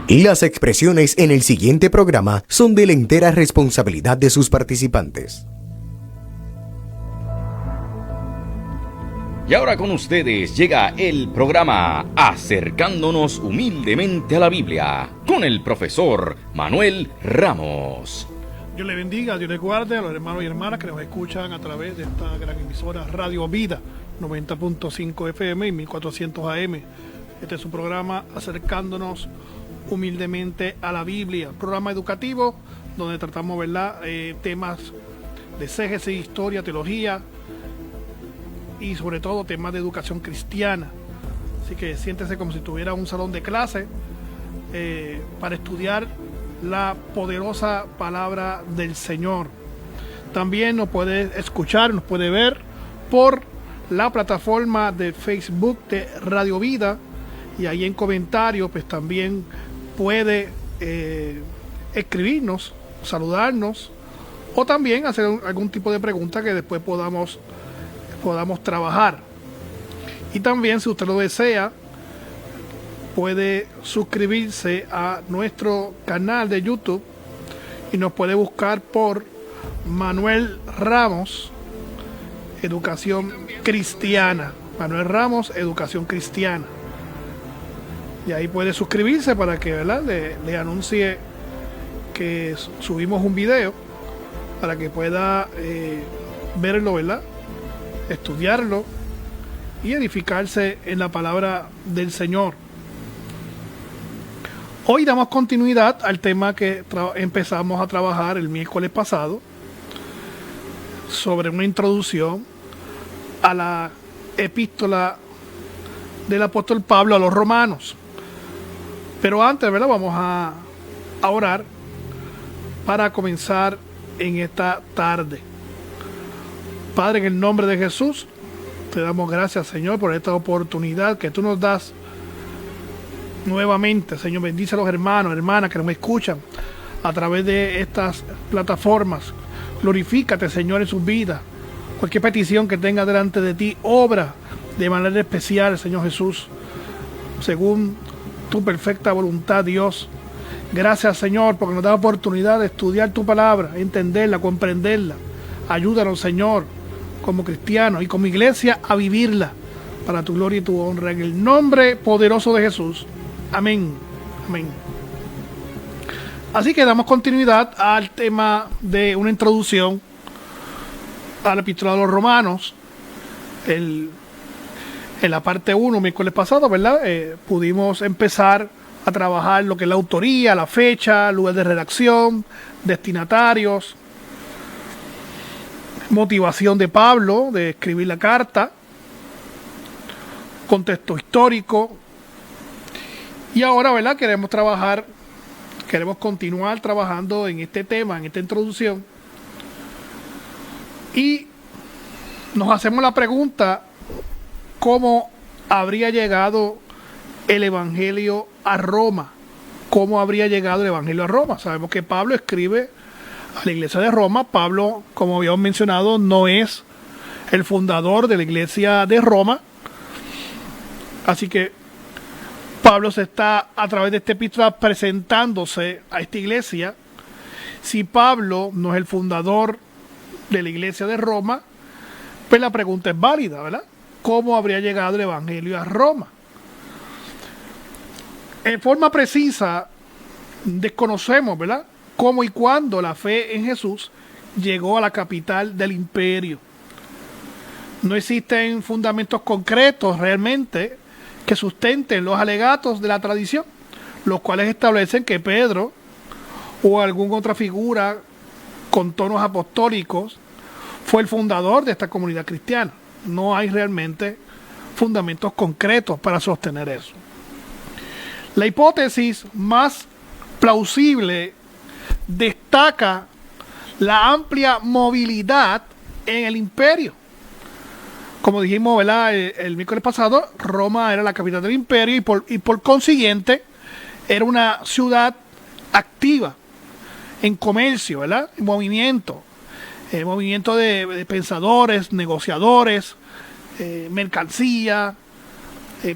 Las expresiones en el siguiente programa son de la entera responsabilidad de sus participantes. Y ahora con ustedes llega el programa Acercándonos Humildemente a la Biblia con el profesor Manuel Ramos. Dios le bendiga, Dios le guarde a los hermanos y hermanas que nos escuchan a través de esta gran emisora Radio Vida, 90.5 FM y 1400 AM. Este es su programa Acercándonos Humildemente a la Biblia, programa educativo donde tratamos, ¿verdad?, temas de exégesis, historia, teología y sobre todo temas de educación cristiana. Así que siéntese como si tuviera un salón de clase para estudiar la poderosa palabra del Señor. También nos puede escuchar, nos puede ver por la plataforma de Facebook de Radio Vida, y ahí en comentarios pues también puede escribirnos, saludarnos o también hacer algún tipo de pregunta que después podamos trabajar. Y también, si usted lo desea, puede suscribirse a nuestro canal de YouTube y nos puede buscar por Manuel Ramos Educación Cristiana. Manuel Ramos Educación Cristiana. Y ahí puede suscribirse para que, ¿verdad?, le anuncie que subimos un video para que pueda verlo, ¿verdad?, estudiarlo y edificarse en la palabra del Señor. Hoy damos continuidad al tema que empezamos a trabajar el miércoles pasado sobre una introducción a la epístola del apóstol Pablo a los romanos. Pero antes, ¿verdad?, vamos a orar para comenzar en esta tarde. Padre, en el nombre de Jesús, te damos gracias, Señor, por esta oportunidad que tú nos das nuevamente. Señor, bendice a los hermanos, hermanas que nos escuchan a través de estas plataformas. Glorifícate, Señor, en sus vidas. Cualquier petición que tenga delante de ti, obra de manera especial, Señor Jesús, según tu perfecta voluntad, Dios. Gracias, Señor, porque nos da la oportunidad de estudiar tu palabra, entenderla, comprenderla. Ayúdanos, Señor, como cristianos y como iglesia, a vivirla para tu gloria y tu honra. En el nombre poderoso de Jesús. Amén. Amén. Así que damos continuidad al tema de una introducción a la epístola de los Romanos. En la parte 1, miércoles pasado, ¿verdad?, pudimos empezar a trabajar lo que es la autoría, la fecha, lugar de redacción, destinatarios, motivación de Pablo de escribir la carta, contexto histórico. Y ahora, ¿verdad?, queremos continuar trabajando en este tema, en esta introducción. Y nos hacemos la pregunta: ¿cómo habría llegado el Evangelio a Roma? ¿Cómo habría llegado el Evangelio a Roma? Sabemos que Pablo escribe a la iglesia de Roma. Pablo, como habíamos mencionado, no es el fundador de la iglesia de Roma. Así que Pablo se está, a través de esta epístola, presentándose a esta iglesia. Si Pablo no es el fundador de la iglesia de Roma, pues la pregunta es válida, ¿verdad? ¿Cómo habría llegado el Evangelio a Roma? En forma precisa, desconocemos, ¿verdad?, cómo y cuándo la fe en Jesús llegó a la capital del imperio. No existen fundamentos concretos realmente que sustenten los alegatos de la tradición, los cuales establecen que Pedro o alguna otra figura con tonos apostólicos fue el fundador de esta comunidad cristiana. No hay realmente fundamentos concretos para sostener eso. La hipótesis más plausible destaca la amplia movilidad en el imperio. Como dijimos, ¿verdad?, el miércoles pasado, Roma era la capital del imperio y por consiguiente era una ciudad activa en comercio, ¿verdad?, en movimiento de pensadores, negociadores, mercancía,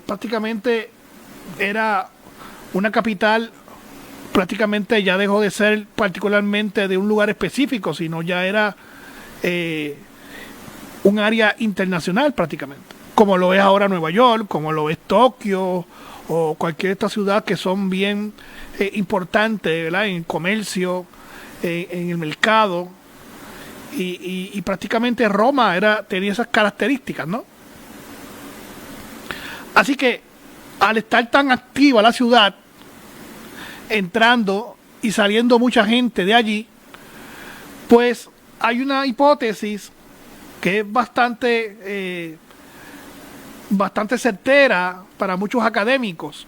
prácticamente era una capital, prácticamente ya dejó de ser particularmente de un lugar específico, sino ya era un área internacional prácticamente, como lo es ahora Nueva York, como lo es Tokio o cualquier esta ciudad que son bien importantes, ¿verdad? En comercio, en el mercado, y prácticamente Roma tenía esas características, ¿no? Así que al estar tan activa la ciudad, entrando y saliendo mucha gente de allí, pues hay una hipótesis que es bastante certera para muchos académicos,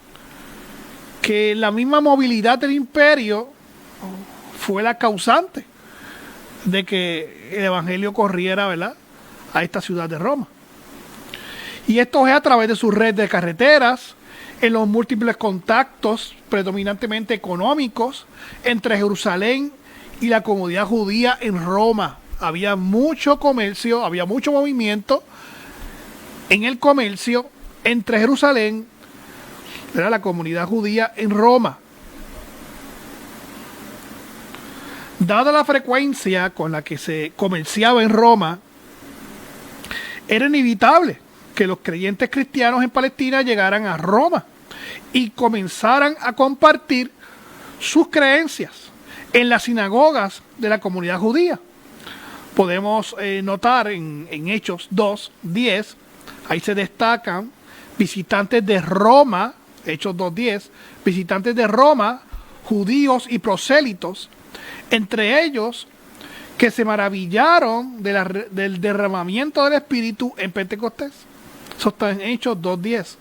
que la misma movilidad del imperio fue la causante de que el evangelio corriera, ¿verdad?, a esta ciudad de Roma. Y esto es a través de su red de carreteras, en los múltiples contactos predominantemente económicos entre Jerusalén y la comunidad judía en Roma. Había mucho comercio, había mucho movimiento en el comercio entre Jerusalén, ¿verdad?, la comunidad judía en Roma. Dada la frecuencia con la que se comerciaba en Roma, era inevitable que los creyentes cristianos en Palestina llegaran a Roma y comenzaran a compartir sus creencias en las sinagogas de la comunidad judía. Podemos notar en Hechos 2:10, ahí se destacan visitantes de Roma, Hechos 2:10, visitantes de Roma, judíos y prosélitos, entre ellos que se maravillaron del derramamiento del Espíritu en Pentecostés. Eso está en Hechos 2:10.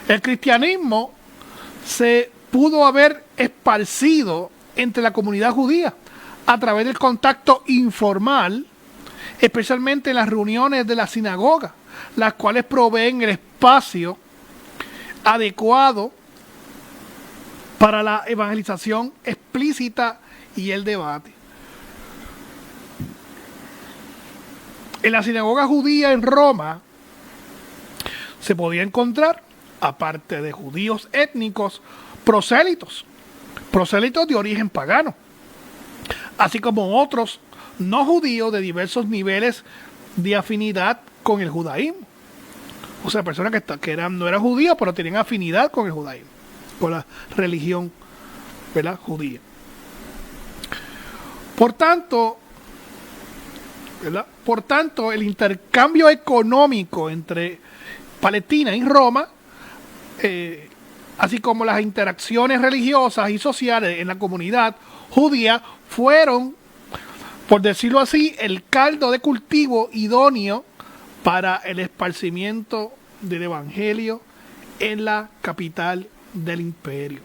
El cristianismo se pudo haber esparcido entre la comunidad judía a través del contacto informal, especialmente en las reuniones de la sinagoga, las cuales proveen el espacio adecuado para la evangelización explícita y el debate. En la sinagoga judía en Roma se podía encontrar, aparte de judíos étnicos, prosélitos de origen pagano, así como otros no judíos de diversos niveles de afinidad con el judaísmo. O sea, personas que no eran judíos, pero tenían afinidad con el judaísmo, con la religión, ¿verdad?, judía. Por tanto, el intercambio económico entre Palestina y Roma, así como las interacciones religiosas y sociales en la comunidad judía, fueron, por decirlo así, el caldo de cultivo idóneo para el esparcimiento del evangelio en la capital del imperio.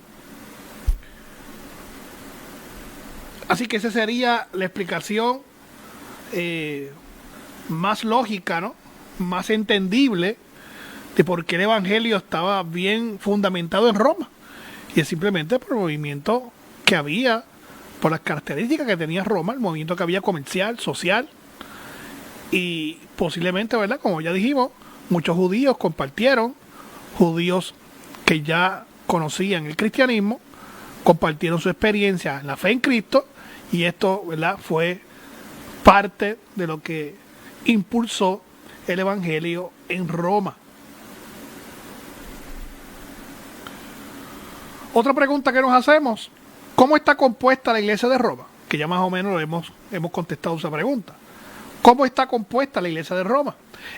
Así que esa sería la explicación más lógica, ¿no?, más entendible de por qué el evangelio estaba bien fundamentado en Roma. Y es simplemente por el movimiento que había, por las características que tenía Roma, el movimiento que había comercial, social, y posiblemente, ¿verdad?, como ya dijimos, muchos judíos compartieron, judíos que ya conocían el cristianismo, compartieron su experiencia en la fe en Cristo, y esto, ¿verdad?, fue parte de lo que impulsó el evangelio en Roma. Otra pregunta que nos hacemos: ¿cómo está compuesta la iglesia de Roma? Que ya más o menos hemos contestado esa pregunta. ¿Cómo está compuesta la iglesia de Roma?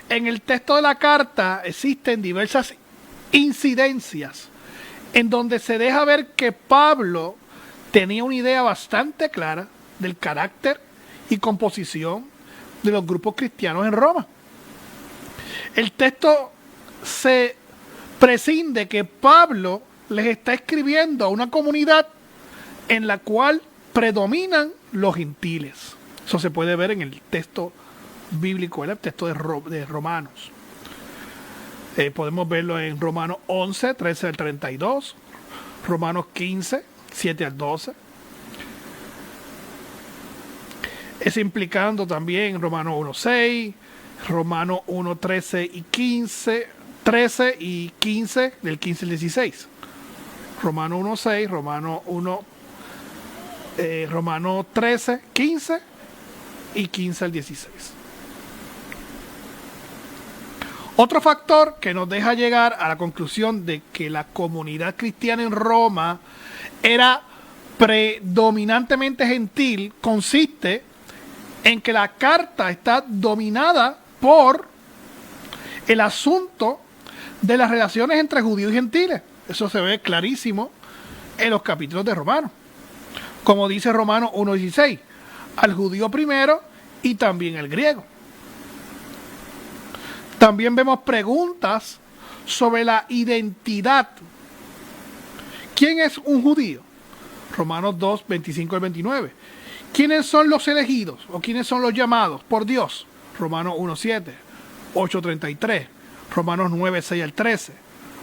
En el texto de la carta existen diversas incidencias en donde se deja ver que Pablo tenía una idea bastante clara del carácter y composición de los grupos cristianos en Roma. El texto se prescinde que Pablo les está escribiendo a una comunidad en la cual predominan los gentiles. Eso se puede ver en el texto bíblico, el texto de Romanos. Podemos verlo en Romanos 11, 13 al 32, Romanos 15, 7 al 12. Es implicando también Romanos 1, 6, Romanos 1, 13 y 15, 13 y 15, del 15 al 16. Romanos 1:6, Romanos 13, 15 y 15 al 16. Otro factor que nos deja llegar a la conclusión de que la comunidad cristiana en Roma era predominantemente gentil consiste en que la carta está dominada por el asunto de las relaciones entre judíos y gentiles. Eso se ve clarísimo en los capítulos de Romanos. Como dice Romanos 1:16, al judío primero y también al griego. También vemos preguntas sobre la identidad. ¿Quién es un judío? Romanos 2, 25 al 29. ¿Quiénes son los elegidos o quiénes son los llamados por Dios? Romanos 1:7, 8:33, Romanos 9, 6 al 13,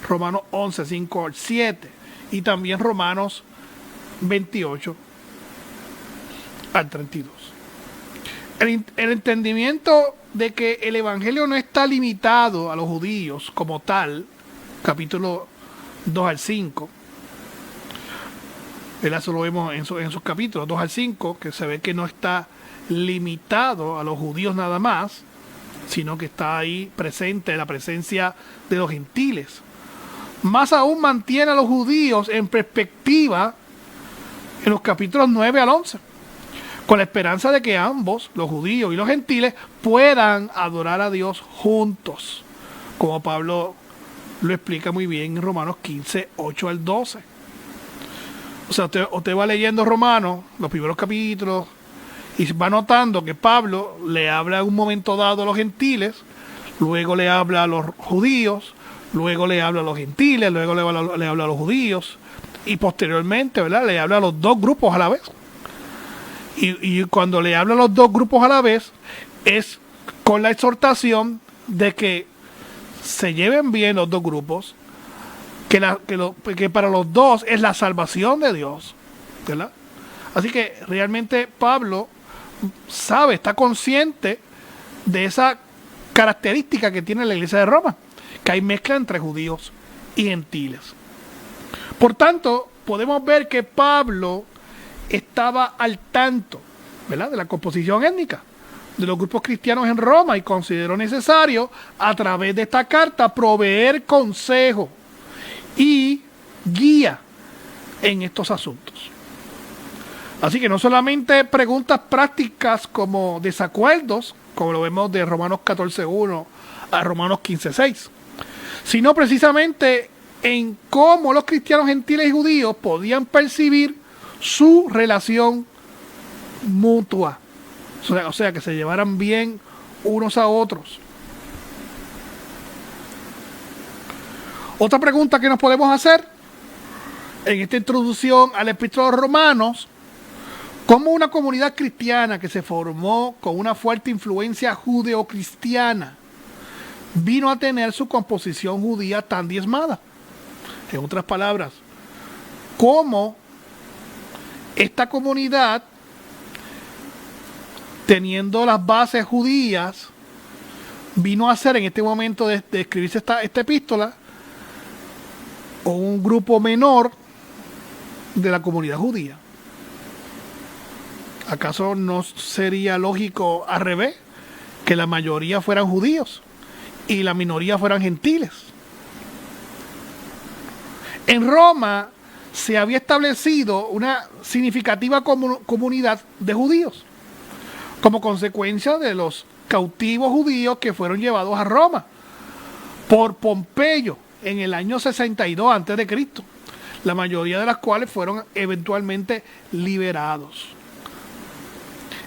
Romanos 11, 5 al 7 y también Romanos 28 al 32. El entendimiento de que el evangelio no está limitado a los judíos como tal, capítulo 2 al 5, eso lo vemos en sus capítulos 2 al 5, que se ve que no está limitado a los judíos nada más, sino que está ahí presente la presencia de los gentiles. Más aún mantiene a los judíos en perspectiva en los capítulos 9 al 11, con la esperanza de que ambos, los judíos y los gentiles, puedan adorar a Dios juntos, como Pablo lo explica muy bien en Romanos 15, 8 al 12. O sea, usted va leyendo Romanos, los primeros capítulos, y va notando que Pablo le habla en un momento dado a los gentiles, luego le habla a los judíos, luego le habla a los gentiles, luego le habla a los judíos, y posteriormente, ¿verdad?, le habla a los dos grupos a la vez. Y cuando le habla a los dos grupos a la vez, es con la exhortación de que se lleven bien los dos grupos, que para los dos es la salvación de Dios, ¿verdad? Así que realmente Pablo sabe, está consciente de esa característica que tiene la iglesia de Roma, que hay mezcla entre judíos y gentiles. Por tanto, podemos ver que Pablo estaba al tanto, ¿verdad?, de la composición étnica de los grupos cristianos en Roma y consideró necesario, a través de esta carta, proveer consejo y guía en estos asuntos. Así que no solamente preguntas prácticas como desacuerdos, como lo vemos de Romanos 14:1 a Romanos 15:6, sino precisamente en cómo los cristianos gentiles y judíos podían percibir su relación mutua. O sea, que se llevaran bien unos a otros. Otra pregunta que nos podemos hacer en esta introducción al Epístola a los Romanos: ¿cómo una comunidad cristiana que se formó con una fuerte influencia judeocristiana vino a tener su composición judía tan diezmada? En otras palabras, ¿cómo esta comunidad, teniendo las bases judías, vino a ser en este momento de escribirse esta epístola o un grupo menor de la comunidad judía? ¿Acaso no sería lógico al revés, que la mayoría fueran judíos y la minoría fueran gentiles? En Roma se había establecido una significativa comunidad de judíos como consecuencia de los cautivos judíos que fueron llevados a Roma por Pompeyo en el año 62 a.C., la mayoría de las cuales fueron eventualmente liberados.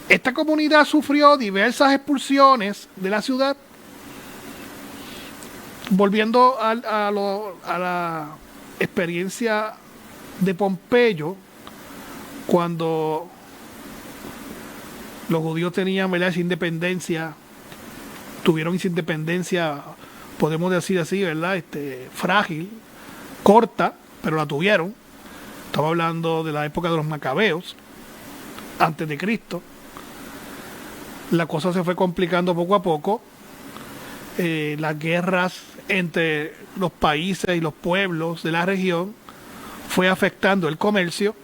Esta comunidad sufrió diversas expulsiones de la ciudad. Volviendo a la experiencia de Pompeyo, cuando los judíos tenían, ¿verdad?, esa independencia, tuvieron esa independencia, podemos decir así, ¿verdad?, frágil, corta, pero la tuvieron. Estaba hablando de la época de los macabeos, antes de Cristo. La cosa se fue complicando poco a poco las guerras entre los países y los pueblos de la región fue afectando el comercio.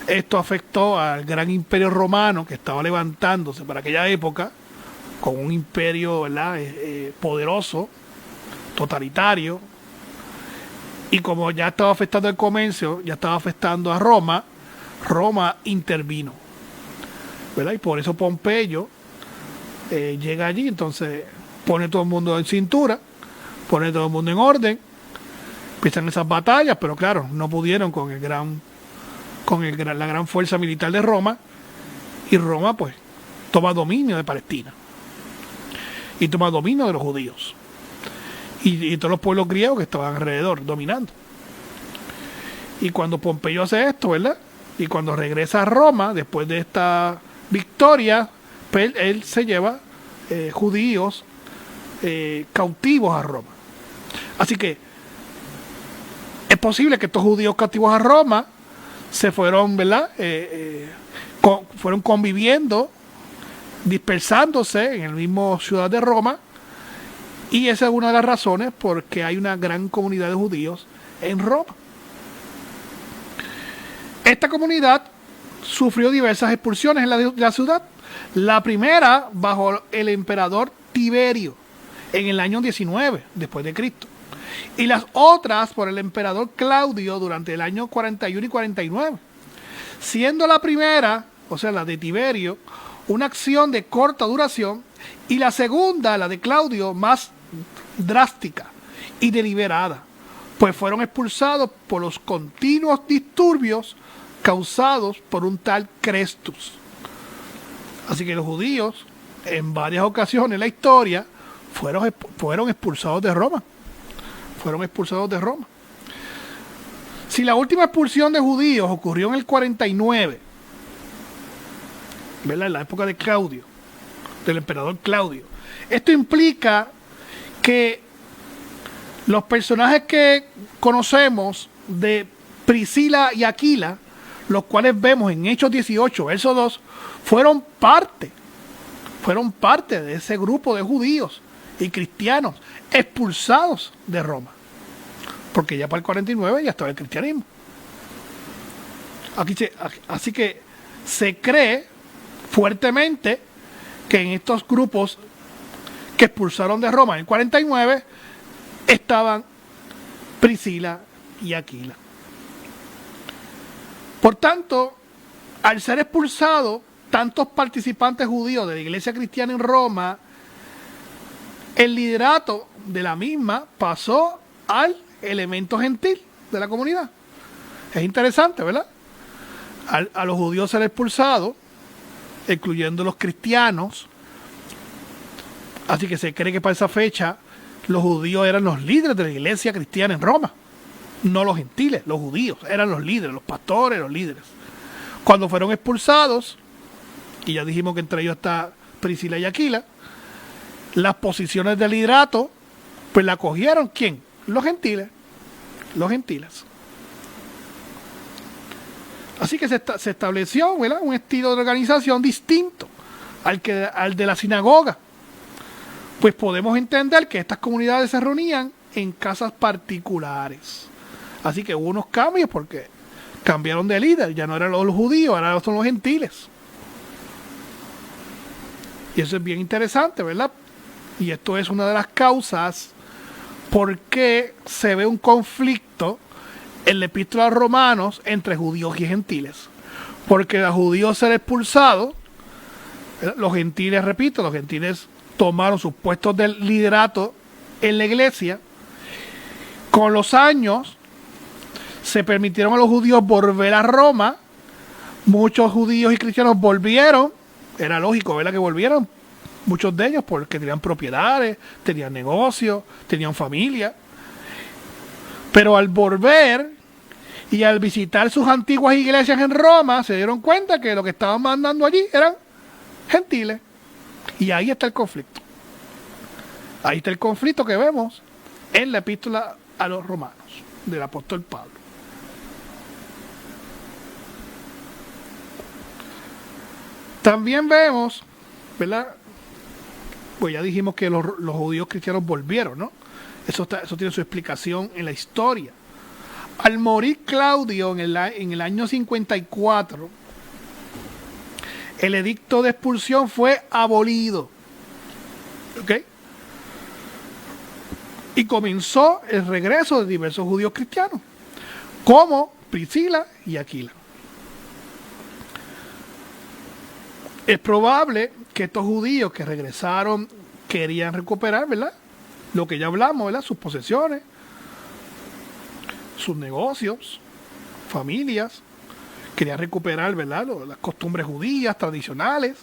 Esto afectó al gran imperio romano que estaba levantándose para aquella época, con un imperio, ¿verdad? Poderoso, totalitario, y como ya estaba afectando el comercio, ya estaba afectando a Roma, Roma intervino, ¿verdad? Y por eso Pompeyo llega allí, entonces pone todo el mundo en cintura, pone todo el mundo en orden, empiezan esas batallas, pero claro, no pudieron con la gran fuerza militar de Roma, y Roma pues toma dominio de Palestina y toma dominio de los judíos y todos los pueblos griegos que estaban alrededor dominando. Y cuando Pompeyo hace esto, ¿verdad? Y cuando regresa a Roma después de esta victoria, pues él se lleva judíos cautivos a Roma. Así que es posible que estos judíos cautivos a Roma se fueron, ¿verdad? Fueron conviviendo, dispersándose en el mismo ciudad de Roma, y esa es una de las razones por qué hay una gran comunidad de judíos en Roma. Esta comunidad sufrió diversas expulsiones en la ciudad. La primera bajo el emperador Tiberio en el año 19 después de Cristo, y las otras por el emperador Claudio durante el año 41 y 49, siendo la primera, o sea la de Tiberio, una acción de corta duración, y la segunda, la de Claudio, más drástica y deliberada, pues fueron expulsados por los continuos disturbios causados por un tal Crestus. Así que los judíos en varias ocasiones en la historia fueron expulsados de Roma. Fueron expulsados de Roma. Si la última expulsión de judíos ocurrió en el 49, ¿verdad? En la época de Claudio, del emperador Claudio, esto implica que los personajes que conocemos de Priscila y Aquila, los cuales vemos en Hechos 18, verso 2, fueron parte de ese grupo de judíos y cristianos expulsados de Roma, porque ya para el 49 ya estaba el cristianismo. Así que se cree fuertemente que en estos grupos que expulsaron de Roma en el 49 estaban Priscila y Aquila. Por tanto, al ser expulsados tantos participantes judíos de la iglesia cristiana en Roma, el liderato de la misma pasó al elemento gentil de la comunidad. Es interesante, ¿verdad? A los judíos ser expulsados, incluyendo los cristianos. Así que se cree que para esa fecha los judíos eran los líderes de la iglesia cristiana en Roma, no los gentiles. Los judíos eran los líderes, los pastores, los líderes. Cuando fueron expulsados, y ya dijimos que entre ellos está Priscila y Aquila, las posiciones de liderato pues la cogieron ¿quién? Los gentiles, los gentiles. Así que se estableció, ¿verdad?, un estilo de organización distinto al de la sinagoga. Pues podemos entender que estas comunidades se reunían en casas particulares. Así que hubo unos cambios porque cambiaron de líder, ya no eran los judíos, ahora son los gentiles. Y eso es bien interesante, ¿verdad? Y esto es una de las causas por qué se ve un conflicto en la epístola a Romanos entre judíos y gentiles. Porque los judíos ser expulsados, los gentiles, repito, los gentiles tomaron sus puestos de liderato en la iglesia. Con los años se permitieron a los judíos volver a Roma. Muchos judíos y cristianos volvieron. Era lógico, ¿verdad?, que volvieran. Muchos de ellos porque tenían propiedades, tenían negocios, tenían familia. Pero al volver y al visitar sus antiguas iglesias en Roma, se dieron cuenta que lo que estaban mandando allí eran gentiles. Y ahí está el conflicto. Ahí está el conflicto que vemos en la epístola a los Romanos del apóstol Pablo. También vemos, ¿verdad?, Pues ya dijimos que los judíos cristianos volvieron, ¿no? Eso tiene su explicación en la historia. Al morir Claudio en el año 54, el edicto de expulsión fue abolido. ¿Ok? Y comenzó el regreso de diversos judíos cristianos, como Priscila y Aquila. Es probable que estos judíos que regresaron querían recuperar, ¿verdad?, lo que ya hablamos, ¿verdad?, sus posesiones, sus negocios, familias. Querían recuperar, ¿verdad?, las costumbres judías tradicionales.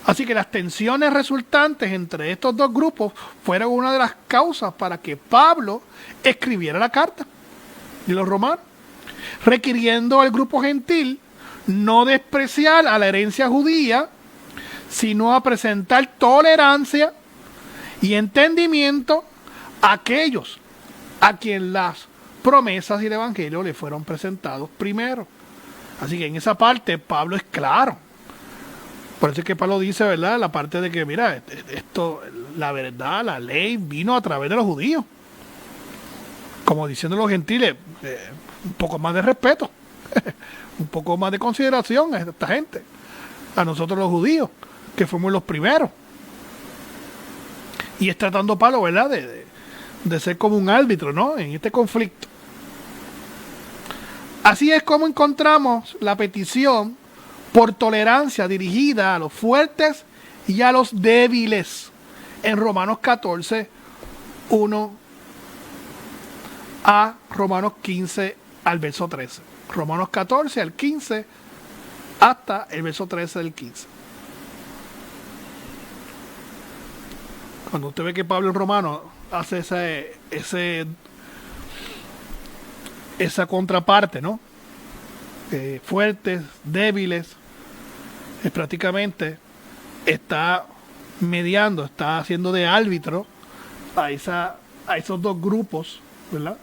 Así que las tensiones resultantes entre estos dos grupos fueron una de las causas para que Pablo escribiera la carta de los romanos, requiriendo al grupo gentil no despreciar a la herencia judía, sino a presentar tolerancia y entendimiento a aquellos a quien las promesas y el evangelio le fueron presentados primero. Así que en esa parte Pablo es claro. Por eso es que Pablo dice, ¿verdad?, la parte de que, mira, esto, la verdad, la ley vino a través de los judíos. Como diciendo a los gentiles, un poco más de respeto, un poco más de consideración a esta gente, a nosotros los judíos, que fuimos los primeros. Y es tratando Pablo, ¿verdad?, de ser como un árbitro, ¿no?, en este conflicto. Así es como encontramos la petición por tolerancia dirigida a los fuertes y a los débiles en Romanos 14, 1 a Romanos 15 al verso 13. Romanos 14 al 15 hasta el verso 13 del 15. Cuando usted ve que Pablo en Romanos hace esa contraparte, ¿no?, fuertes, débiles, prácticamente está mediando, está haciendo de árbitro a esos dos grupos, ¿verdad?,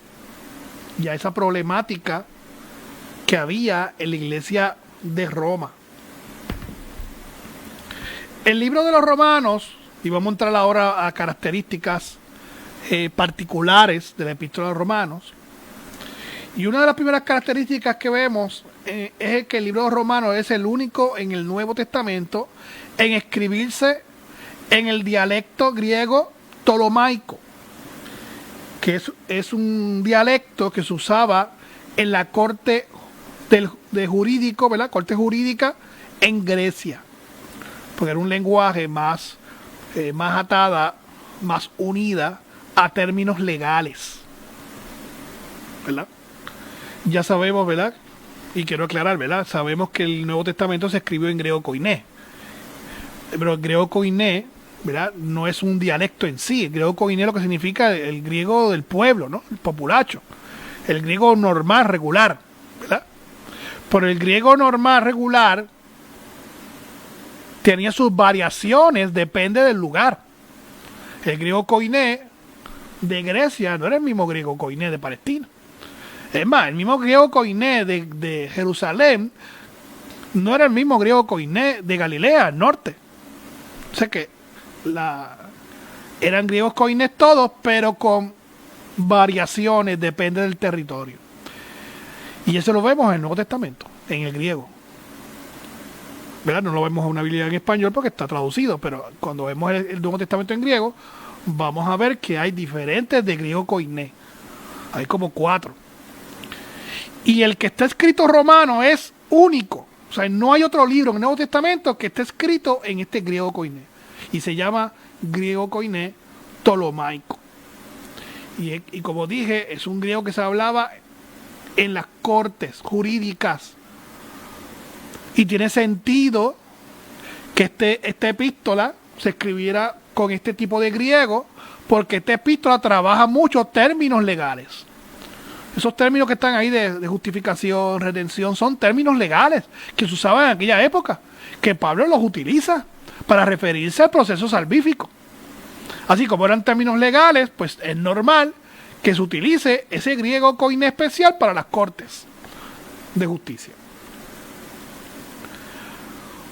y a esa problemática que había en la iglesia de Roma. El libro de los Romanos, y vamos a entrar ahora a características particulares de la epístola de los Romanos, y una de las primeras características que vemos es que el libro de los Romanos es el único en el Nuevo Testamento en escribirse en el dialecto griego ptolomaico, que es un dialecto que se usaba en la corte de jurídico, ¿verdad?, corte jurídica en Grecia, porque era un lenguaje más atada, más unida a términos legales, ¿verdad? Ya sabemos, ¿verdad?, y quiero aclarar, ¿verdad?, sabemos que el Nuevo Testamento se escribió en griego koiné, pero el griego koiné, ¿verdad?, no es un dialecto en sí. El griego koiné lo que significa el griego del pueblo, ¿no?, el populacho, el griego normal, regular, ¿verdad? Pero el griego normal, regular, tenía sus variaciones, depende del lugar. El griego koiné de Grecia no era el mismo griego koiné de Palestina. Es más, el mismo griego koiné de Jerusalén no era el mismo griego koiné de Galilea, al norte. O sea que eran griegos koinés todos, pero con variaciones, depende del territorio. Y eso lo vemos en el Nuevo Testamento, en el griego, ¿verdad? No lo vemos en una Biblia en español porque está traducido, pero cuando vemos el Nuevo Testamento en griego, vamos a ver que hay diferentes de griego koiné. Hay como 4. Y el que está escrito romano es único. O sea, no hay otro libro en el Nuevo Testamento que esté escrito en este griego koiné. Y se llama griego koiné ptolomaico. Y como dije, es un griego que se hablaba en las cortes jurídicas. Y tiene sentido que esta epístola se escribiera con este tipo de griego, porque esta epístola trabaja muchos términos legales. Esos términos que están ahí de justificación, redención, son términos legales que se usaban en aquella época, que Pablo los utiliza para referirse al proceso salvífico. Así como eran términos legales, pues es normal que se utilice ese griego koiné especial para las cortes de justicia.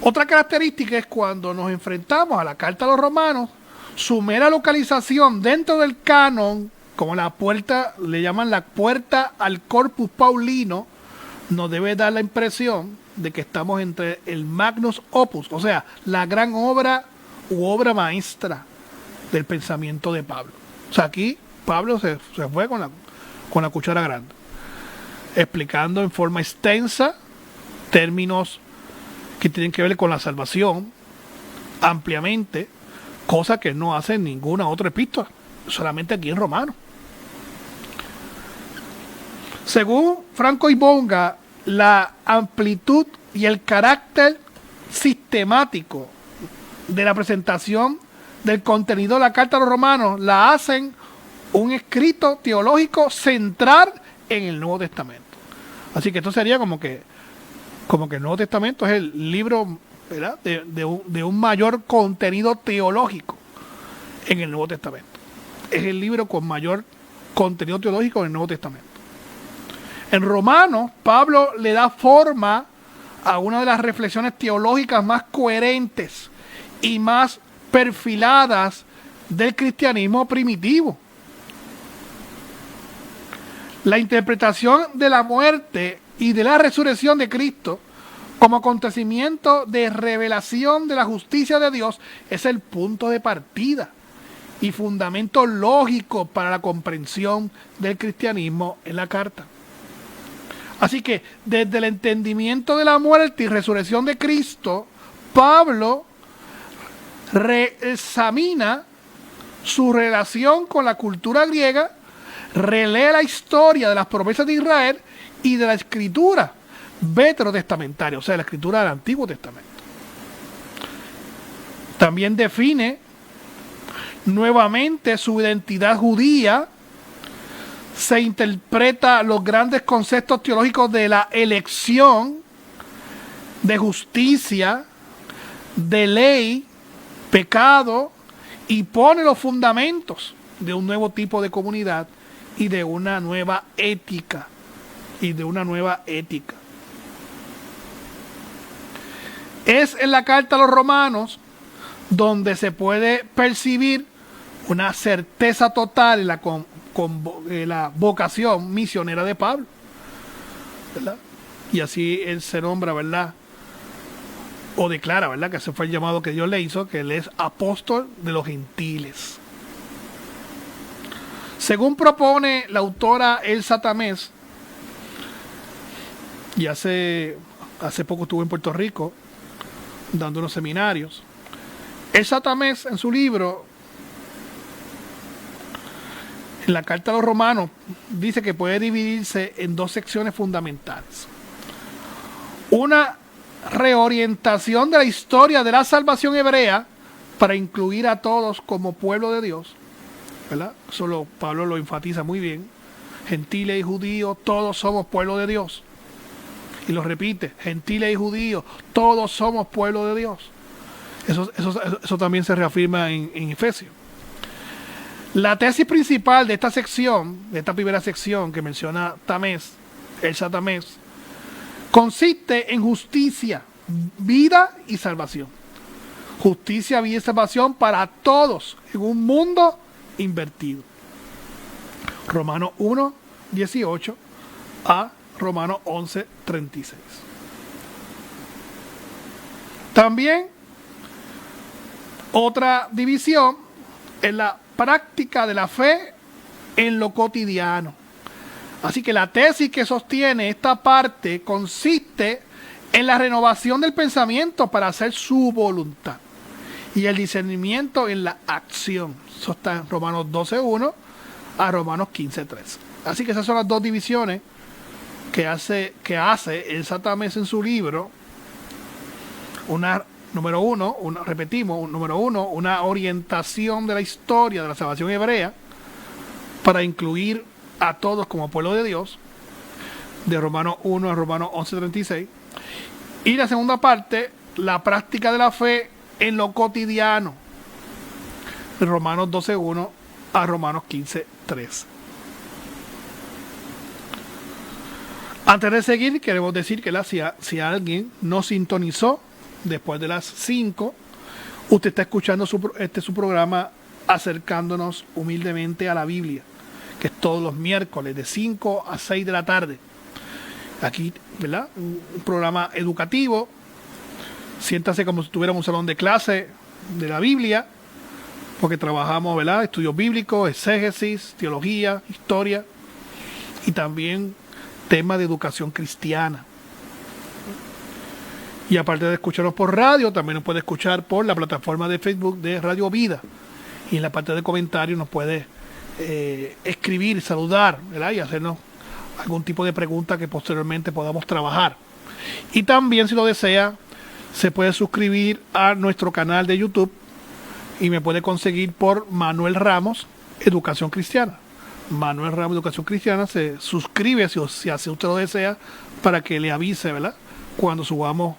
Otra característica es cuando nos enfrentamos a la carta a los romanos, su mera localización dentro del canon, como la puerta, le llaman la puerta al Corpus Paulino, nos debe dar la impresión de que estamos entre el Magnus Opus, o sea, la gran obra u obra maestra del pensamiento de Pablo. O sea, aquí Pablo se fue con la cuchara grande, explicando en forma extensa términos que tienen que ver con la salvación ampliamente, cosa que no hace en ninguna otra epístola, solamente aquí en Romanos. Según Franco y Bonga, la amplitud y el carácter sistemático de la presentación del contenido de la carta a los romanos la hacen un escrito teológico central en el Nuevo Testamento. Así que esto sería como que el Nuevo Testamento es el libro, ¿verdad?, de un mayor contenido teológico en el Nuevo Testamento. Es el libro con mayor contenido teológico en el Nuevo Testamento. En Romanos, Pablo le da forma a una de las reflexiones teológicas más coherentes y más perfiladas del cristianismo primitivo. La interpretación de la muerte y de la resurrección de Cristo como acontecimiento de revelación de la justicia de Dios es el punto de partida y fundamento lógico para la comprensión del cristianismo en la carta. Así que desde el entendimiento de la muerte y resurrección de Cristo, Pablo reexamina su relación con la cultura griega, relee la historia de las promesas de Israel y de la escritura veterotestamentaria, o sea, la escritura del Antiguo Testamento. También define nuevamente su identidad judía, se interpreta los grandes conceptos teológicos de la elección, de justicia, de ley, pecado, y pone los fundamentos de un nuevo tipo de comunidad y de una nueva ética. Es en la carta a los romanos donde se puede percibir una certeza total en la vocación misionera de Pablo, ¿verdad? Y así él se nombra, ¿verdad?, o declara, ¿verdad?, que ese fue el llamado que Dios le hizo, que él es apóstol de los gentiles. Según propone la autora Elsa Tamés, y hace poco estuvo en Puerto Rico dando unos seminarios, Elsa Tamés en su libro, en la carta a los romanos, dice que puede dividirse en dos secciones fundamentales. Una reorientación de la historia de la salvación hebrea para incluir a todos como pueblo de Dios, ¿verdad? Solo Pablo lo enfatiza muy bien. Gentiles y judíos, todos somos pueblo de Dios. Y lo repite, gentiles y judíos, todos somos pueblo de Dios. Eso también se reafirma en Efesios. La tesis principal de esta sección, de esta primera sección que menciona Tamés, Elsa Tamés, consiste en justicia, vida y salvación. Justicia, vida y salvación para todos en un mundo invertido. Romanos 1, 18 a Romanos 11, 36. También otra división es la práctica de la fe en lo cotidiano. Así que la tesis que sostiene esta parte consiste en la renovación del pensamiento para hacer su voluntad y el discernimiento en la acción. Eso está en Romanos 12:1 a Romanos 15:3. Así que esas son las dos divisiones que hace Elsa Tamés en su libro. Número uno, una orientación de la historia de la salvación hebrea para incluir a todos como pueblo de Dios, de Romanos 1 a Romanos 11:36. Y la segunda parte, la práctica de la fe en lo cotidiano, de Romanos 12:1 a Romanos 15:3. Antes de seguir, queremos decir que si alguien no sintonizó después de las 5, usted está escuchando su programa Acercándonos Humildemente a la Biblia, que es todos los miércoles de 5 a 6 de la tarde. Aquí, ¿verdad? Un programa educativo. Siéntase como si tuviéramos un salón de clase de la Biblia, porque trabajamos, ¿verdad? Estudios bíblicos, exégesis, teología, historia y también temas de educación cristiana. Y aparte de escucharnos por radio, también nos puede escuchar por la plataforma de Facebook de Radio Vida. Y en la parte de comentarios nos puede escribir, saludar, ¿verdad? Y hacernos algún tipo de pregunta que posteriormente podamos trabajar. Y también, si lo desea, se puede suscribir a nuestro canal de YouTube y me puede conseguir por Manuel Ramos Educación Cristiana. Manuel Ramos Educación Cristiana, se suscribe si así usted lo desea, para que le avise, ¿verdad?, cuando subamos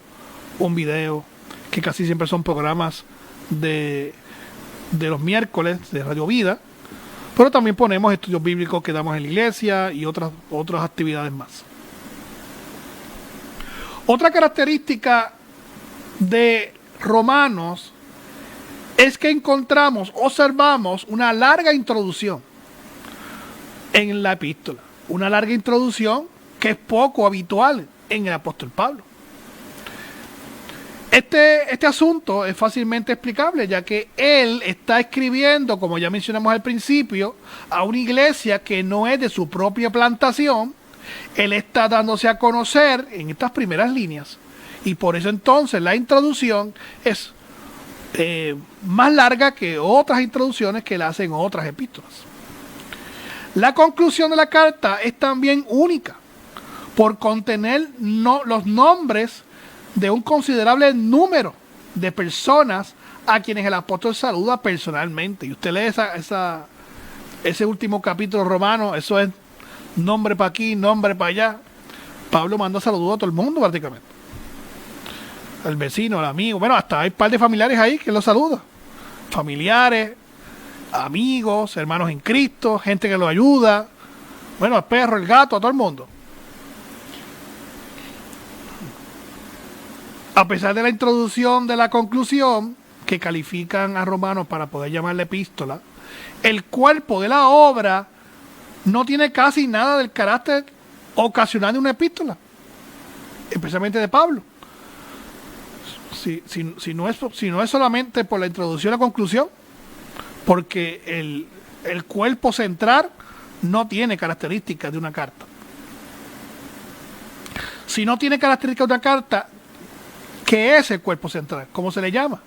un video, que casi siempre son programas de los miércoles de Radio Vida, pero también ponemos estudios bíblicos que damos en la iglesia y otras actividades más. Otra característica de Romanos es que observamos una larga introducción en la epístola, una larga introducción que es poco habitual en el apóstol Pablo. Este asunto es fácilmente explicable, ya que él está escribiendo, como ya mencionamos al principio, a una iglesia que no es de su propia plantación. Él está dándose a conocer en estas primeras líneas, y por eso entonces la introducción es más larga que otras introducciones que le hacen otras epístolas. La conclusión de la carta es también única, por contener los nombres de un considerable número de personas a quienes el apóstol saluda personalmente. Y usted lee ese último capítulo romano, eso es nombre para aquí, nombre para allá. Pablo manda saludos a todo el mundo prácticamente. Al vecino, al amigo. Bueno, hasta hay un par de familiares ahí que lo saludan. Familiares, amigos, hermanos en Cristo, gente que lo ayuda. Bueno, al perro, el gato, a todo el mundo. A pesar de la introducción de la conclusión, que califican a Romanos para poder llamarle epístola, el cuerpo de la obra no tiene casi nada del carácter ocasional de una epístola, especialmente de Pablo. Si no es solamente por la introducción y la conclusión, porque el cuerpo central no tiene características de una carta. Si no tiene características de una carta, ¿qué es el cuerpo central? ¿Cómo se le llama?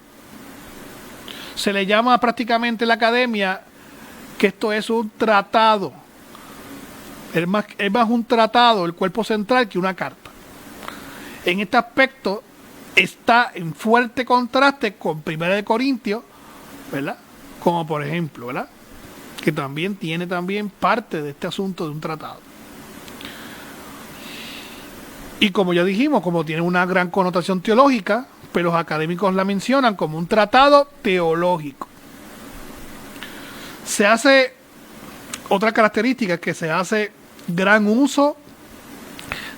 Se le llama prácticamente en la academia que esto es un tratado. Es más un tratado, el cuerpo central, que una carta. En este aspecto está en fuerte contraste con 1 Corintios, ¿verdad? Como por ejemplo, ¿verdad?, que también tiene parte de este asunto de un tratado. Y como ya dijimos, como tiene una gran connotación teológica, pues los académicos la mencionan como un tratado teológico. Se hace, otra característica es que se hace gran uso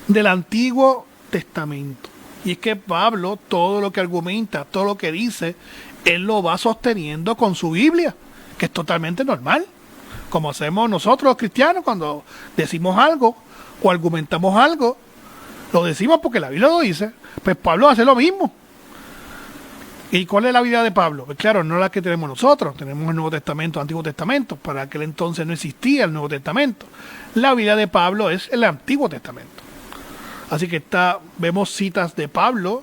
del Antiguo Testamento. Y es que Pablo, todo lo que argumenta, todo lo que dice, él lo va sosteniendo con su Biblia, que es totalmente normal. Como hacemos nosotros los cristianos cuando decimos algo o argumentamos algo, lo decimos porque la Biblia lo dice. Pues Pablo hace lo mismo. ¿Y cuál es la Biblia de Pablo? Pues claro, no la que tenemos nosotros. Tenemos el Nuevo Testamento, el Antiguo Testamento. Para aquel entonces no existía el Nuevo Testamento. La Biblia de Pablo es el Antiguo Testamento. Así que vemos citas de Pablo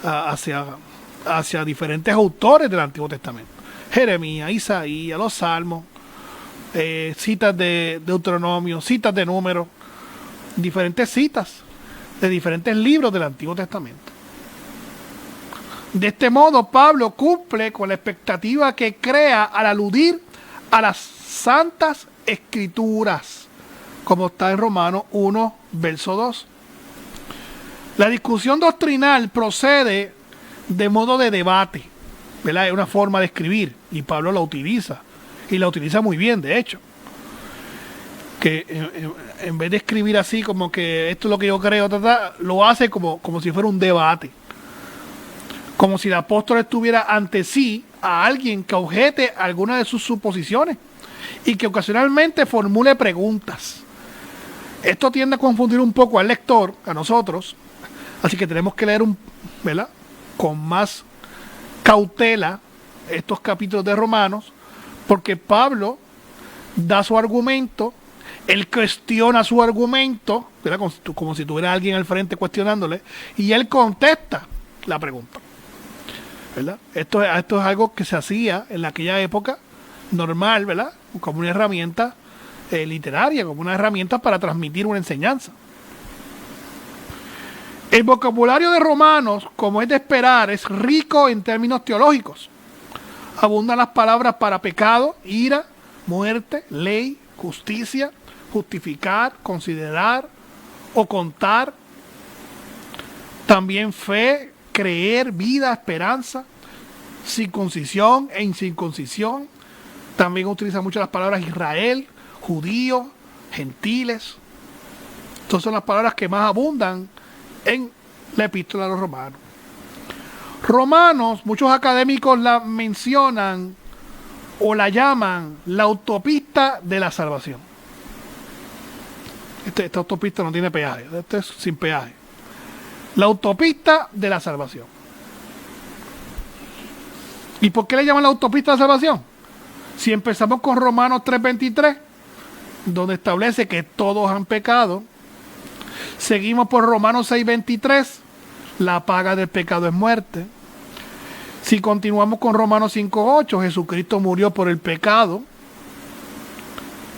hacia diferentes autores del Antiguo Testamento. Jeremías, Isaías, los Salmos, citas de Deuteronomio, citas de Números, diferentes citas de diferentes libros del Antiguo Testamento. De este modo, Pablo cumple con la expectativa que crea al aludir a las Santas Escrituras, como está en Romanos 1, verso 2. La discusión doctrinal procede de modo de debate, ¿verdad? Es una forma de escribir, y Pablo la utiliza, y la utiliza muy bien, de hecho. Que en vez de escribir así como que esto es lo que yo creo, lo hace como si fuera un debate. como si el apóstol estuviera ante sí a alguien que objete alguna de sus suposiciones y que ocasionalmente formule preguntas. Esto tiende a confundir un poco al lector, a nosotros, así que tenemos que leer ¿verdad?, con más cautela estos capítulos de Romanos, porque Pablo da su argumento, él cuestiona su argumento, ¿verdad?, como si tuviera alguien al frente cuestionándole, y él contesta la pregunta, ¿verdad? Esto es algo que se hacía en aquella época normal, ¿verdad?, como una herramienta literaria, como una herramienta para transmitir una enseñanza. El vocabulario de Romanos, como es de esperar, es rico en términos teológicos. Abundan las palabras para pecado, ira, muerte, ley, justicia, justificar, considerar o contar. También fe, creer, vida, esperanza, circuncisión e incircuncisión. También utiliza mucho las palabras Israel, judíos, gentiles. Estas son las palabras que más abundan en la epístola de los Romanos. Romanos, muchos académicos la mencionan o la llaman la autopista de la salvación. Esta autopista no tiene peaje, esto es sin peaje. La autopista de la salvación. ¿Y por qué le llaman la autopista de la salvación? Si empezamos con Romanos 3:23, donde establece que todos han pecado, seguimos por Romanos 6:23, la paga del pecado es muerte. Si continuamos con Romanos 5:8, Jesucristo murió por el pecado,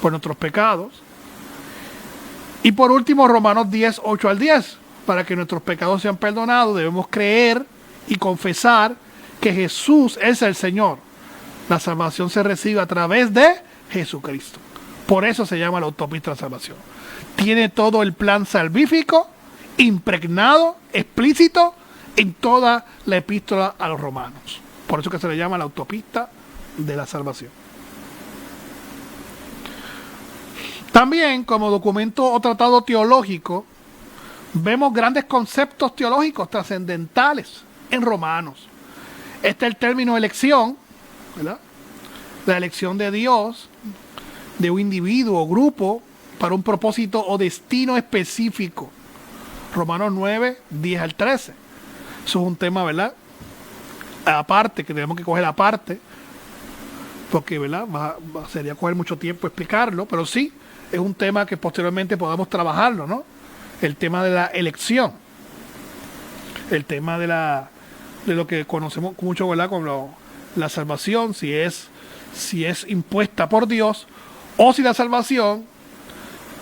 por nuestros pecados. Y por último, Romanos 10:8 al 10, para que nuestros pecados sean perdonados, debemos creer y confesar que Jesús es el Señor. La salvación se recibe a través de Jesucristo. Por eso se llama la autopista de la salvación. Tiene todo el plan salvífico impregnado, explícito en toda la epístola a los Romanos. Por eso que se le llama la autopista de la salvación. También, como documento o tratado teológico, vemos grandes conceptos teológicos trascendentales en Romanos. Este es el término elección, ¿verdad?, la elección de Dios de un individuo o grupo para un propósito o destino específico. Romanos 9, 10 al 13. Eso es un tema, ¿verdad?, aparte, que tenemos que coger aparte, porque, ¿verdad?, sería coger mucho tiempo explicarlo, pero sí, es un tema que posteriormente podamos trabajarlo, ¿no? El tema de la elección. El tema de lo que conocemos mucho, ¿verdad?, como la salvación, si es impuesta por Dios, o si la salvación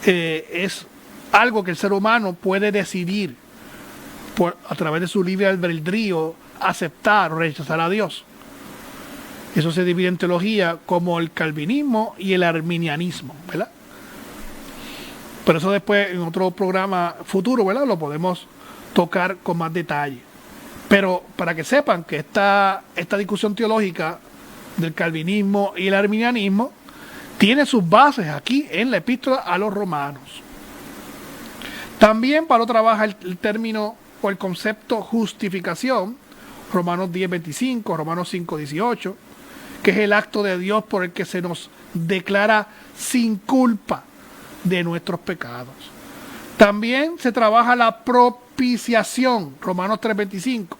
es algo que el ser humano puede decidir a través de su libre albedrío aceptar o rechazar a Dios. Eso se divide en teología como el calvinismo y el arminianismo, ¿verdad? Pero eso después en otro programa futuro, ¿verdad?, lo podemos tocar con más detalle. Pero para que sepan que esta discusión teológica del calvinismo y el arminianismo tiene sus bases aquí en la epístola a los Romanos. También Pablo trabaja el término o el concepto justificación, Romanos 10:25, Romanos 5:18, que es el acto de Dios por el que se nos declara sin culpa de nuestros pecados. También se trabaja la propiciación, Romanos 3:25,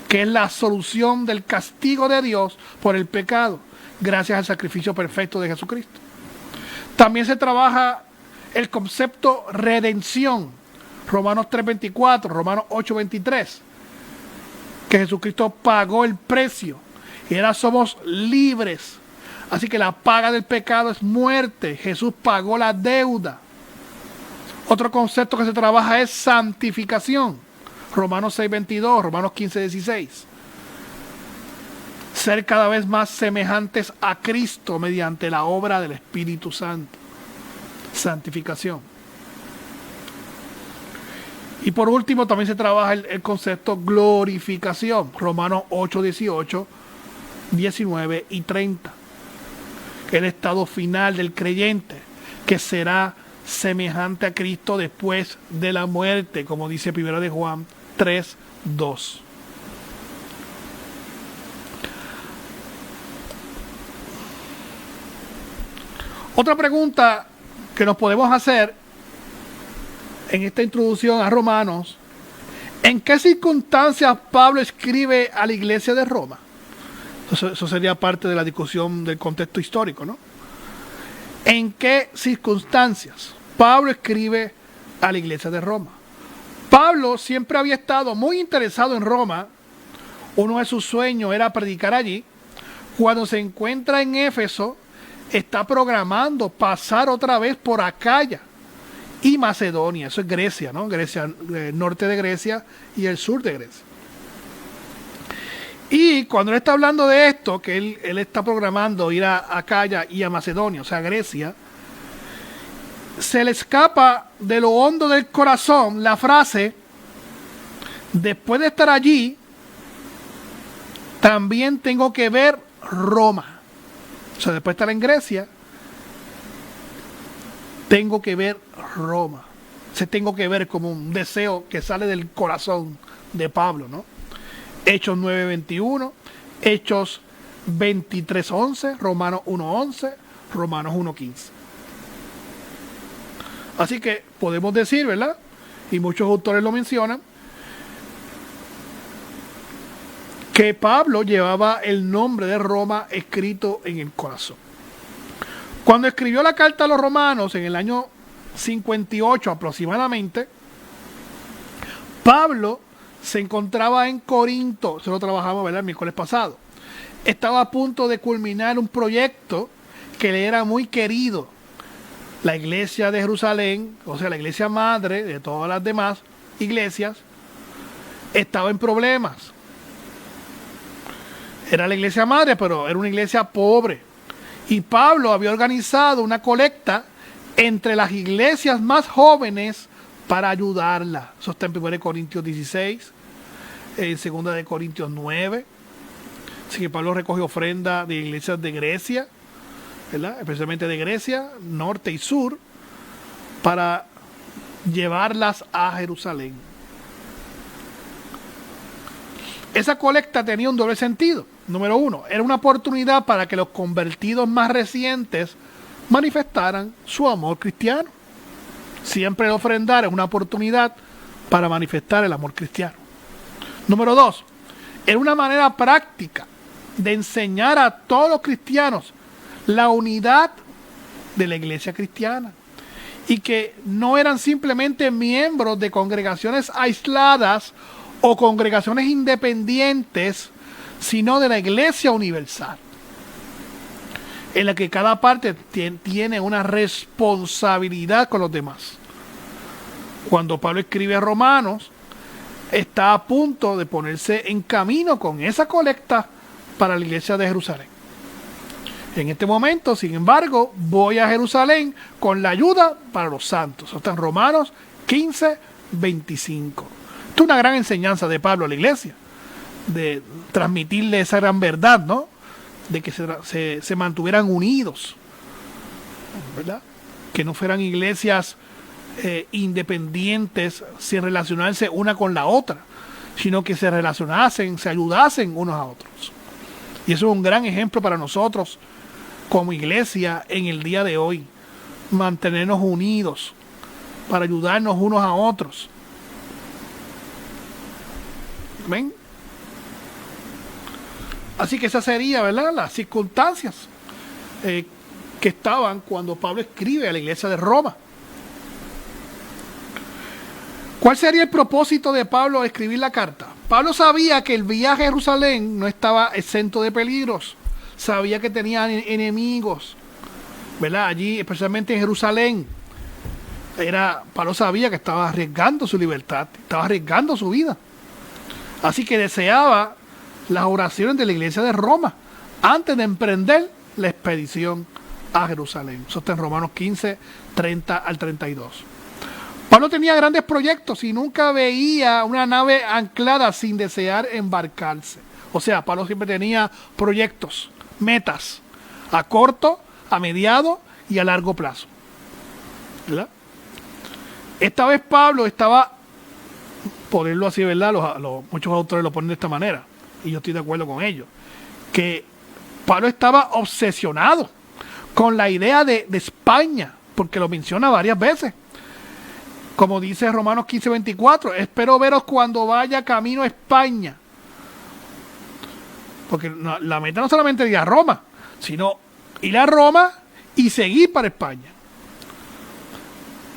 que es la solución del castigo de Dios por el pecado, gracias al sacrificio perfecto de Jesucristo. También se trabaja el concepto redención, Romanos 3:24, Romanos 8:23, que Jesucristo pagó el precio y ahora somos libres. Así que la paga del pecado es muerte. Jesús pagó la deuda. Otro concepto que se trabaja es santificación, Romanos 6:22, Romanos 15:16. Ser cada vez más semejantes a Cristo mediante la obra del Espíritu Santo. Santificación. Y por último también se trabaja el concepto glorificación, Romanos 8:18, 19 y 30. El estado final del creyente, que será semejante a Cristo después de la muerte, como dice 1 de Juan 3:2. Otra pregunta que nos podemos hacer en esta introducción a Romanos: ¿en qué circunstancias Pablo escribe a la iglesia de Roma? Eso sería parte de la discusión del contexto histórico, ¿no? ¿En qué circunstancias Pablo escribe a la iglesia de Roma? Pablo siempre había estado muy interesado en Roma. Uno de sus sueños era predicar allí. Cuando se encuentra en Éfeso, está programando pasar otra vez por Acaya y Macedonia. Eso es Grecia, ¿no? Grecia, el norte de Grecia y el sur de Grecia. Y cuando él está hablando de esto, que él está programando ir a Acaya y a Macedonia, o sea, Grecia, se le escapa de lo hondo del corazón la frase: después de estar allí, también tengo que ver Roma. O sea, después de estar en Grecia, tengo que ver Roma. Se tengo que ver como un deseo que sale del corazón de Pablo, ¿no? Hechos 9:21, Hechos 23:11, Romanos 1:11, Romanos 1:15. Así que podemos decir, ¿verdad? Y muchos autores lo mencionan, que Pablo llevaba el nombre de Roma escrito en el corazón. Cuando escribió la carta a los romanos en el año 58 aproximadamente, Pablo se encontraba en Corinto. Eso lo trabajamos, ¿verdad?, el miércoles pasado. Estaba a punto de culminar un proyecto que le era muy querido. La iglesia de Jerusalén, o sea, la iglesia madre de todas las demás iglesias, estaba en problemas. Era la iglesia madre, pero era una iglesia pobre. Y Pablo había organizado una colecta entre las iglesias más jóvenes para ayudarla. Eso está en 1 Corintios 16, en 2 Corintios 9. Así que Pablo recoge ofrenda de iglesias de Grecia, ¿verdad?, especialmente de Grecia, norte y sur, para llevarlas a Jerusalén. Esa colecta tenía un doble sentido. Número uno, era una oportunidad para que los convertidos más recientes manifestaran su amor cristiano. Siempre el ofrendar es una oportunidad para manifestar el amor cristiano. Número dos, era una manera práctica de enseñar a todos los cristianos la unidad de la iglesia cristiana, y que no eran simplemente miembros de congregaciones aisladas o congregaciones independientes, sino de la iglesia universal, en la que cada parte tiene una responsabilidad con los demás. Cuando Pablo escribe a Romanos, está a punto de ponerse en camino con esa colecta para la iglesia de Jerusalén. En este momento, sin embargo, voy a Jerusalén con la ayuda para los santos. Eso está en Romanos 15:25. Esto es una gran enseñanza de Pablo a la iglesia, de transmitirle esa gran verdad, ¿no? De que se mantuvieran unidos, ¿verdad? Que no fueran iglesias independientes sin relacionarse una con la otra, sino que se relacionasen, se ayudasen unos a otros. Y eso es un gran ejemplo para nosotros como iglesia en el día de hoy, mantenernos unidos para ayudarnos unos a otros. ¿Ven? Así que esas serían, ¿verdad?, las circunstancias que estaban cuando Pablo escribe a la iglesia de Roma. ¿Cuál sería el propósito de Pablo al escribir la carta? Pablo sabía que el viaje a Jerusalén no estaba exento de peligros. Sabía que tenía enemigos, ¿verdad?, allí, especialmente en Jerusalén. Pablo sabía que estaba arriesgando su libertad, estaba arriesgando su vida. Así que deseaba las oraciones de la iglesia de Roma antes de emprender la expedición a Jerusalén. Eso está en Romanos 15:30-32. Pablo tenía grandes proyectos y nunca veía una nave anclada sin desear embarcarse. O sea, Pablo siempre tenía proyectos, metas, a corto, a mediano y a largo plazo, ¿verdad? Esta vez Pablo estaba, ponerlo así, ¿verdad? Muchos autores lo ponen de esta manera, y yo estoy de acuerdo con ellos, que Pablo estaba obsesionado con la idea de España, porque lo menciona varias veces. Como dice Romanos 15:24, espero veros cuando vaya camino a España. Porque la meta no solamente es ir a Roma, sino ir a Roma y seguir para España.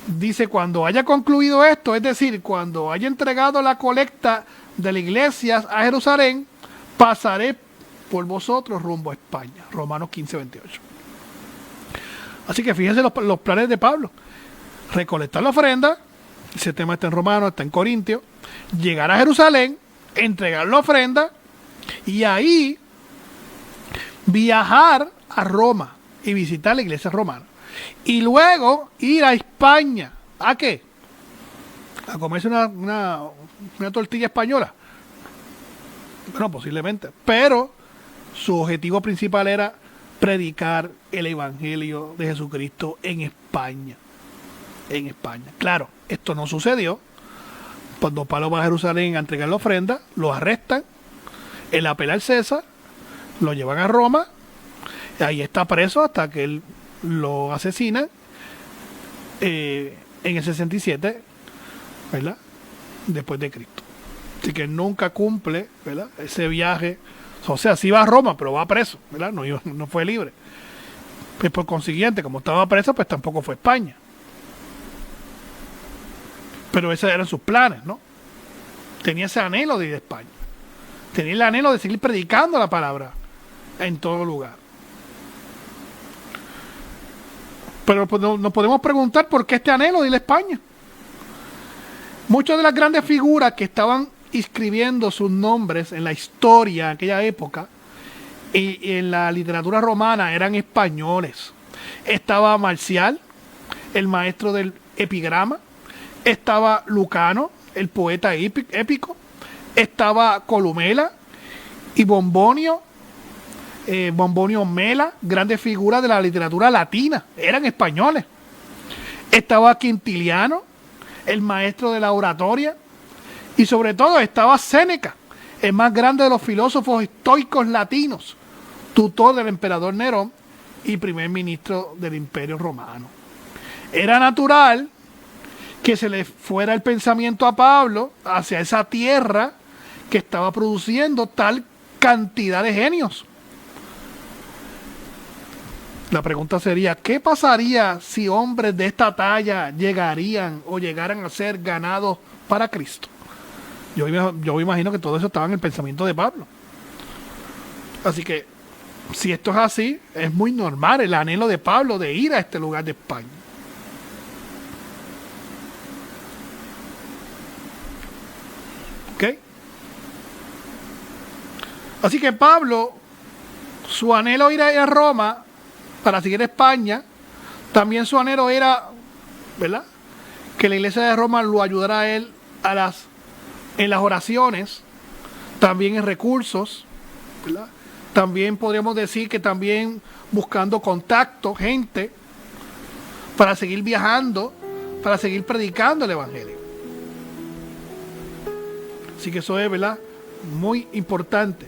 Dice, cuando haya concluido esto, es decir, cuando haya entregado la colecta de la iglesia a Jerusalén, pasaré por vosotros rumbo a España. Romanos 15:28. Así que fíjense los planes de Pablo. Recolectar la ofrenda, ese tema está en Romanos, está en Corintios, llegar a Jerusalén, entregar la ofrenda y ahí viajar a Roma y visitar la iglesia romana. Y luego ir a España. ¿A qué? A comerse una tortilla española. Bueno, posiblemente. Pero su objetivo principal era predicar el evangelio de Jesucristo en España. En España. Claro, esto no sucedió. Cuando Pablo va a Jerusalén a entregar la ofrenda, lo arrestan, él apela al César, lo llevan a Roma, y ahí está preso hasta que él lo asesinan en el 67, ¿verdad? Después de Cristo. Así que nunca cumple, ¿verdad?, ese viaje. O sea, sí va a Roma, pero va preso, ¿verdad? No fue libre. Pues por consiguiente, como estaba preso, pues tampoco fue a España. Pero esos eran sus planes, ¿no? Tenía ese anhelo de ir a España. Tenía el anhelo de seguir predicando la palabra en todo lugar. Pero pues, nos podemos preguntar por qué este anhelo de ir a España. Muchas de las grandes figuras que estaban inscribiendo sus nombres en la historia en aquella época y en la literatura romana eran españoles. Estaba Marcial, el maestro del epigrama. Estaba Lucano, el poeta épico. Estaba Columela y Bombonio Mela, grandes figuras de la literatura latina, eran españoles. Estaba Quintiliano, el maestro de la oratoria, y sobre todo estaba Séneca, el más grande de los filósofos estoicos latinos, tutor del emperador Nerón y primer ministro del Imperio Romano. Era natural que se le fuera el pensamiento a Pablo hacia esa tierra que estaba produciendo tal cantidad de genios. La pregunta sería, ¿qué pasaría si hombres de esta talla llegaran a ser ganados para Cristo? Yo me imagino que todo eso estaba en el pensamiento de Pablo. Así que, si esto es así, es muy normal el anhelo de Pablo de ir a este lugar de España. ¿Ok? Así que Pablo, su anhelo era ir a Roma para seguir a España. También su anhelo era, ¿verdad?, que la iglesia de Roma lo ayudara a él en las oraciones, también en recursos, ¿verdad? También podríamos decir que también buscando contacto, gente, para seguir viajando, para seguir predicando el evangelio. Así que eso es, ¿verdad?, muy importante.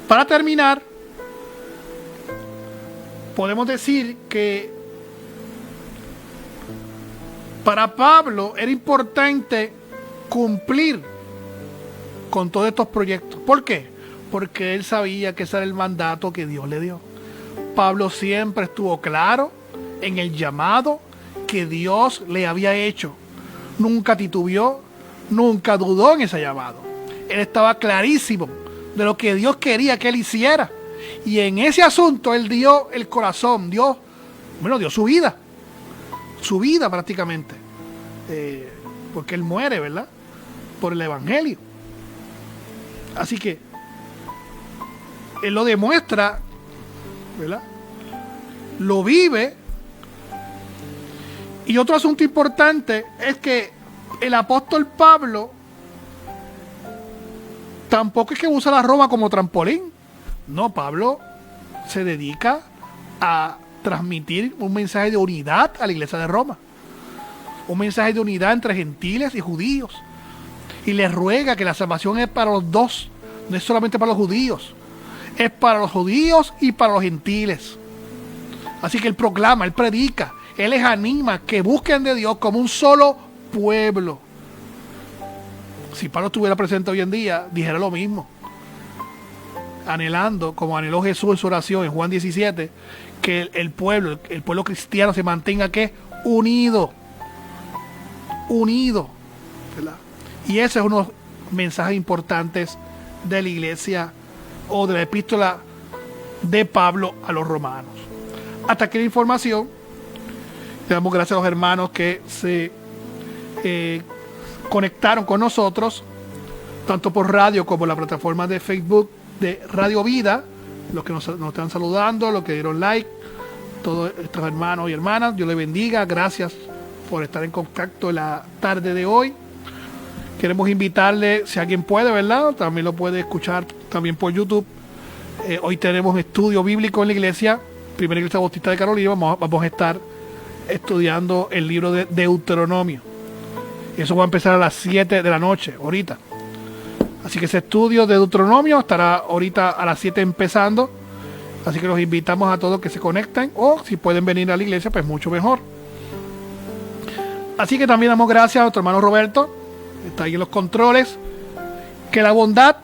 Para terminar, podemos decir que para Pablo era importante cumplir con todos estos proyectos. ¿Por qué? Porque él sabía que ese era el mandato que Dios le dio. Pablo siempre estuvo claro en el llamado que Dios le había hecho. Nunca titubeó, nunca dudó en ese llamado. Él estaba clarísimo de lo que Dios quería que él hiciera. Y en ese asunto él dio el corazón, dio su vida prácticamente. Porque él muere, ¿verdad?, por el evangelio. Así que él lo demuestra, ¿verdad?, lo vive. Y otro asunto importante es que el apóstol Pablo tampoco es que usa la Roma como trampolín. No, Pablo se dedica a transmitir un mensaje de unidad a la iglesia de Roma. Un mensaje de unidad entre gentiles y judíos. Y les ruega que la salvación es para los dos. No es solamente para los judíos. Es para los judíos y para los gentiles. Así que Él proclama, Él predica, Él les anima que busquen de Dios como un solo pueblo. Si Pablo estuviera presente hoy en día, dijera lo mismo. Anhelando, como anheló Jesús en su oración en Juan 17, que el pueblo cristiano se mantenga ¿qué? Unido, ¿verdad? Y ese es uno de los mensajes importantes de la iglesia o de la epístola de Pablo a los romanos. Hasta aquí la información. Le damos gracias a los hermanos que se conectaron con nosotros, tanto por radio como la plataforma de Facebook de Radio Vida, los que nos están saludando, los que dieron like, todos estos hermanos y hermanas, Dios les bendiga, gracias por estar en contacto en la tarde de hoy. Queremos invitarle, si alguien puede, ¿verdad? También lo puede escuchar también por YouTube. Hoy tenemos estudio bíblico en la iglesia, Primera Iglesia Bautista de Carolina, vamos a estar estudiando el libro de Deuteronomio. Eso va a empezar a las 7 de la noche, ahorita. Así que ese estudio de Deuteronomio estará ahorita a las 7 empezando. Así que los invitamos a todos que se conecten, o si pueden venir a la iglesia, pues mucho mejor. Así que también damos gracias a nuestro hermano Roberto, que está ahí en los controles. Que la bondad,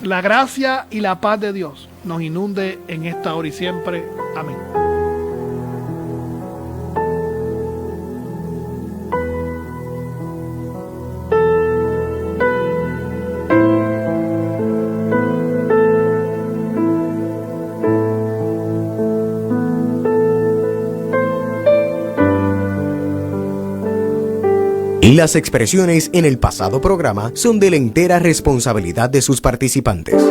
la gracia y la paz de Dios nos inunde en esta hora y siempre. Amén. Las expresiones en el pasado programa son de la entera responsabilidad de sus participantes.